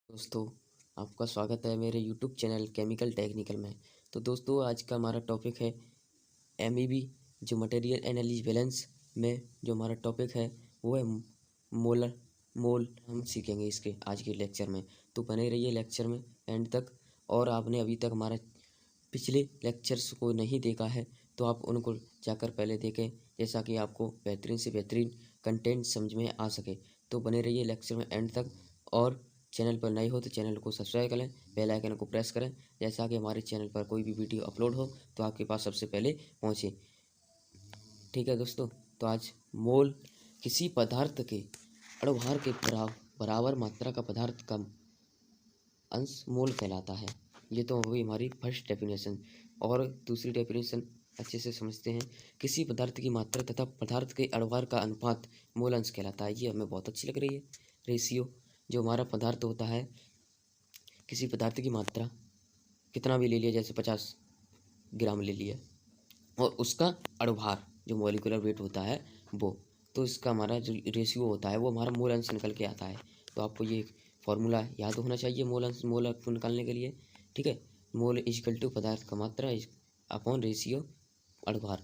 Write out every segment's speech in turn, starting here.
दोस्तों, आपका स्वागत है मेरे यूट्यूब चैनल केमिकल टेक्निकल में। तो दोस्तों, आज का हमारा टॉपिक है एमईबी, जो मटेरियल एनालिसिस बैलेंस में जो हमारा टॉपिक है वो है मोलर मोल। हम सीखेंगे इसके आज के लेक्चर में, तो बने रहिए लेक्चर में एंड तक। और आपने अभी तक हमारा पिछले लेक्चर्स को नहीं देखा है तो आप उनको जाकर पहले देखें, जैसा कि आपको बेहतरीन से बेहतरीन कंटेंट समझ में आ सके। तो बने रहिए लेक्चर में एंड तक। और चैनल पर नए हो तो चैनल को सब्सक्राइब करें, बेल आइकन को प्रेस करें, जैसा कि हमारे चैनल पर कोई भी वीडियो अपलोड हो तो आपके पास सबसे पहले पहुँचे। ठीक है दोस्तों, तो आज मोल किसी पदार्थ के अणुभार के बराबर मात्रा का पदार्थ का अंश मोल कहलाता है। ये तो हुई हमारी फर्स्ट डेफिनेशन। और दूसरी डेफिनेशन अच्छे से समझते हैं। किसी पदार्थ की मात्रा तथा पदार्थ के अणुभार का अनुपात मोल अंश कहलाता है। ये हमें बहुत अच्छी लग रही है। रेशियो, जो हमारा पदार्थ होता है, किसी पदार्थ की मात्रा कितना भी ले लिया, जैसे 50 ग्राम ले लिया, और उसका अणुभार जो मॉलिक्यूलर वेट होता है वो, तो इसका हमारा जो रेशियो होता है वो हमारा मोल अंश निकल के आता है। तो आपको ये फॉर्मूला याद होना चाहिए मोल अंश मोल को निकालने के लिए। ठीक है, मोल इजकल टू पदार्थ का मात्रा अपॉन रेशियो अणुभार।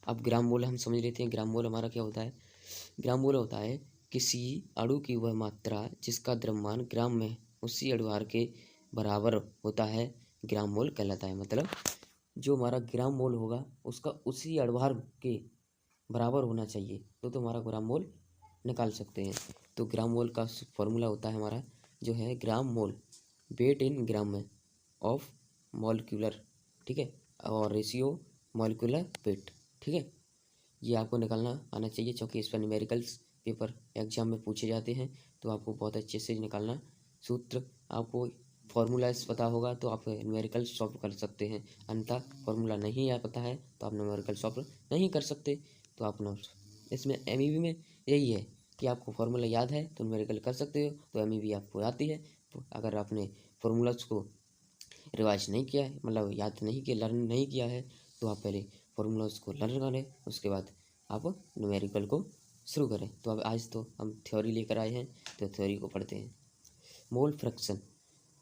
अब ग्राम मोल हम समझ लेते हैं। ग्राम मोल हमारा क्या होता है? ग्राम मोल होता है किसी अणु की वह मात्रा जिसका द्रव्यमान ग्राम में उसी अणुभार के बराबर होता है, ग्राम मोल कहलाता है। मतलब जो हमारा ग्राम मोल होगा उसका उसी अणुभार के बराबर होना चाहिए, तो हमारा ग्राम मोल निकाल सकते हैं। तो ग्राम मोल का फॉर्मूला होता है हमारा, जो है ग्राम मोल वेट इन ग्राम में ऑफ मॉलिक्यूलर, ठीक है, और रेशियो मॉलिक्यूलर वेट। ठीक है, ये आपको निकालना आना चाहिए, क्योंकि इस पर न्यूमेरिकल्स पेपर एग्जाम में पूछे जाते हैं। तो आपको बहुत अच्छे से निकालना सूत्र, आपको फॉर्मूलाज पता होगा तो आप न्यूमेरिकल सॉल्व कर सकते हैं। अन्यथा फॉर्मूला नहीं या पता है तो आप न्यूमेरिकल सॉल्व नहीं कर सकते। तो आप इसमें एमईबी में यही है कि आपको फॉर्मूला याद है तो न्यूमेरिकल कर सकते हो, तो एमईबी आपको आती है। तो अगर आपने फॉर्मूलाज को रिवाइज नहीं किया है, मतलब याद नहीं किया, लर्न नहीं किया है, तो आप पहले फॉर्मूलाज को लर्न करें, उसके बाद आप न्यूमेरिकल को शुरू करें। तो अब आज तो हम थ्योरी लेकर आए हैं, तो थ्योरी को पढ़ते हैं। मोल फ्रैक्शन,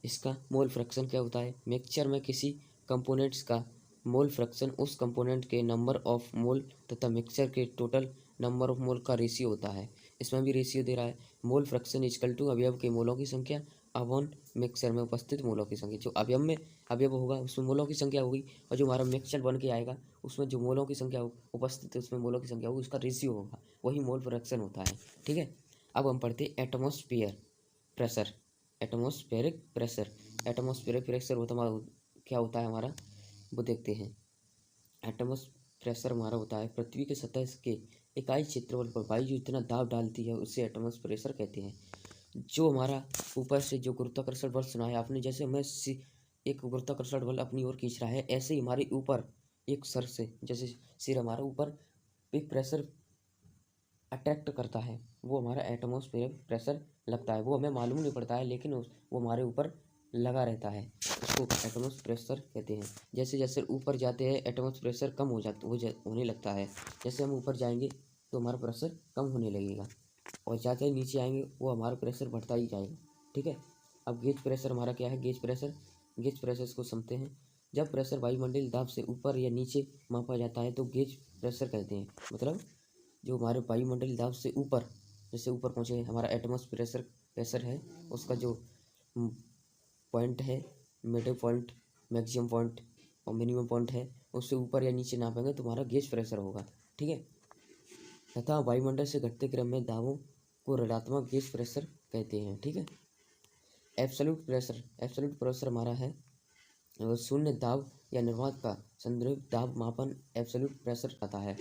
इसका मोल फ्रैक्शन क्या होता है? मिक्सचर में किसी कंपोनेंट्स का मोल फ्रैक्शन उस कंपोनेंट के नंबर ऑफ मोल तथा मिक्सचर के टोटल नंबर ऑफ मोल का रेशियो होता है। इसमें भी रेशियो दे रहा है। मोल फ्रैक्शन इजकल टू अवयव के मोलों की संख्या अपॉन मिक्सचर में उपस्थित मोलों की संख्या। जो अवयव में अवयव होगा उसमें मोलों की संख्या होगी, और जो हमारा मिक्सचर बन के आएगा उसमें जो मोलों की संख्या उपस्थित है उसमें मोलों की संख्या होगी, उसका रेशियो होगा, वही मोल फ्रैक्शन होता है। ठीक है, अब हम पढ़ते atmosphere pressure. Atmospheric pressure, atmospheric pressure होता हमारा क्या होता है हमारा, वो देखते हैं। एटमॉस्फेरिक प्रेशर हमारा होता है पृथ्वी के सतह के इकाई क्षेत्रफल पर वायु जितना दाब डालती है उसे एटमॉस्फेरिक प्रेशर कहते हैं। जो हमारा ऊपर से जो गुरुत्वाकर्षण बल सुना है आपने, जैसे मैं एक गुरुत्वाकर्षण बल अपनी ओर खींच रहा है, ऐसे ही हमारे ऊपर एक सर से, जैसे सिर हमारा ऊपर एक प्रेशर अट्रैक्ट करता है, वो हमारा एटमॉस्फेरिक प्रेशर लगता है। वो हमें मालूम नहीं पड़ता है, लेकिन वो हमारे ऊपर लगा रहता है, उसको एटमॉस्फेरिक प्रेशर कहते हैं। जैसे जैसे ऊपर जाते हैं एटमॉस्फेरिक प्रेशर कम होने लगता है। जैसे हम ऊपर जाएंगे तो हमारा प्रेशर कम होने लगेगा, और जाते ही नीचे आएंगे वो हमारा प्रेशर बढ़ता ही जाएगा। ठीक है, अब गेज प्रेशर हमारा क्या है? गेज प्रेशर को समझते हैं। जब प्रेशर वायुमंडलीय दाब से ऊपर या नीचे मापा जाता है तो गेज प्रेशर कहते हैं। मतलब जो हमारे वायुमंडलीय दाब से ऊपर, जैसे ऊपर पहुँचे हमारा एटमॉस्फेरिक प्रेशर है, उसका जो पॉइंट है, मिडिल पॉइंट, मैक्सिमम पॉइंट और मिनिमम पॉइंट है, उससे ऊपर या नीचे नापेंगे तो हमारा गेज प्रेशर होगा। ठीक है, तथा वायुमंडल से घटते क्रम में दाबों को ऋणात्मक गेज प्रेशर कहते हैं। ठीक है, एब्सोल्यूट प्रेशर हमारा है शून्य दाब या निर्वात का संदर्भित दाब मापन एब्सोल्यूट प्रेशर आता है।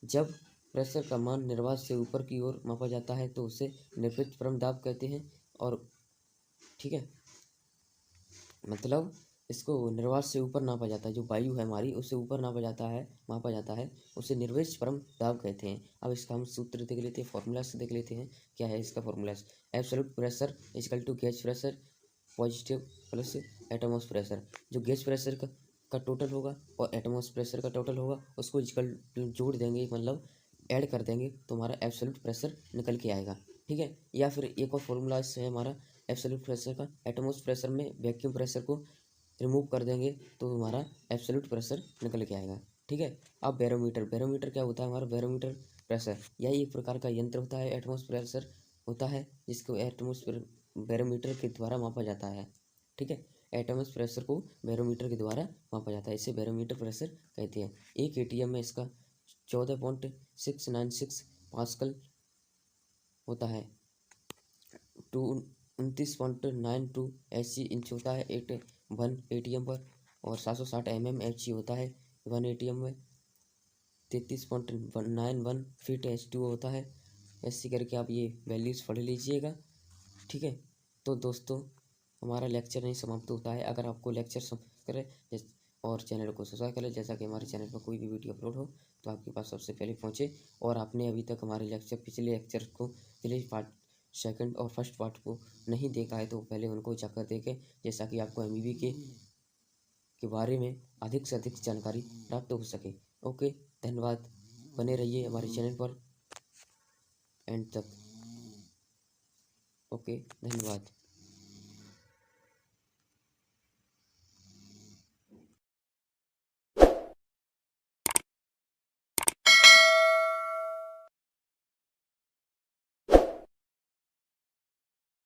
जब प्रेशर का मान निर्वात से ऊपर की ओर मापा जाता है तो उसे निरपेक्ष परम दाब कहते हैं। और ठीक है, मतलब इसको निर्वात से ऊपर नापा जाता है, जो वायु है हमारी उससे ऊपर मापा जाता है, उसे निर्वेश परम दाब कहते हैं। अब इसका हम सूत्र देख लेते हैं, फॉर्मूला से देख लेते हैं क्या है इसका formula. Absolute pressure equal to gauge pressure positive plus atmospheric pressure. जो गेज प्रेशर का टोटल होगा और एटमॉस्फेरिक प्रेशर का टोटल होगा उसको इक्वल जोड़ देंगे, मतलब ऐड कर देंगे, तो हमारा एब्सोल्यूट प्रेशर निकल के आएगा। ठीक है, या फिर एक और फॉर्मूला इससे है हमारा, एब्सोल्यूट प्रेशर का। एटमॉस्फेरिक प्रेशर में वैक्यूम प्रेशर को रिमूव कर देंगे तो हमारा एब्सोल्यूट प्रेशर निकल के आएगा। ठीक है। अब बैरोमीटर, बैरोमीटर क्या होता है हमारा? बैरोमीटर प्रेशर, यही एक प्रकार का यंत्र होता है। एटमॉस्फेरिक प्रेशर होता है जिसको एटमॉस्फेयर बैरोमीटर के द्वारा मापा जाता है। ठीक है। एटमॉस्फेरिक प्रेशर को बैरोमीटर के द्वारा मापा जाता है, इसे बैरोमीटर प्रेशर कहते हैं। एक एटीएम में इसका 14.696 पास्कल होता है। 29.92 SC इंच होता है 1 एटीएम पर, और 760 mmHg होता है 1 एटीएम में। 33.91 फीट H2O होता है। ऐसे करके आप ये वैल्यूज़ पढ़ लीजिएगा। ठीक है। तो दोस्तों हमारा लेक्चर नहीं समाप्त होता है। अगर आपको लेक्चर समझ करें और चैनल को सब्सक्राइब करें, जैसा कि हमारे चैनल पर कोई भी वीडियो अपलोड हो तो आपके पास सबसे पहले पहुंचे। और आपने अभी तक हमारे पिछले लेक्चर को, पिछले पार्ट सेकंड और फर्स्ट पार्ट को नहीं देखा है तो पहले उनको जाकर देखें, जैसा कि आपको एमईबी के बारे में अधिक से अधिक जानकारी प्राप्त हो सके। ओके, धन्यवाद। बने रहिए हमारे चैनल पर एंड तक। ओके, धन्यवाद।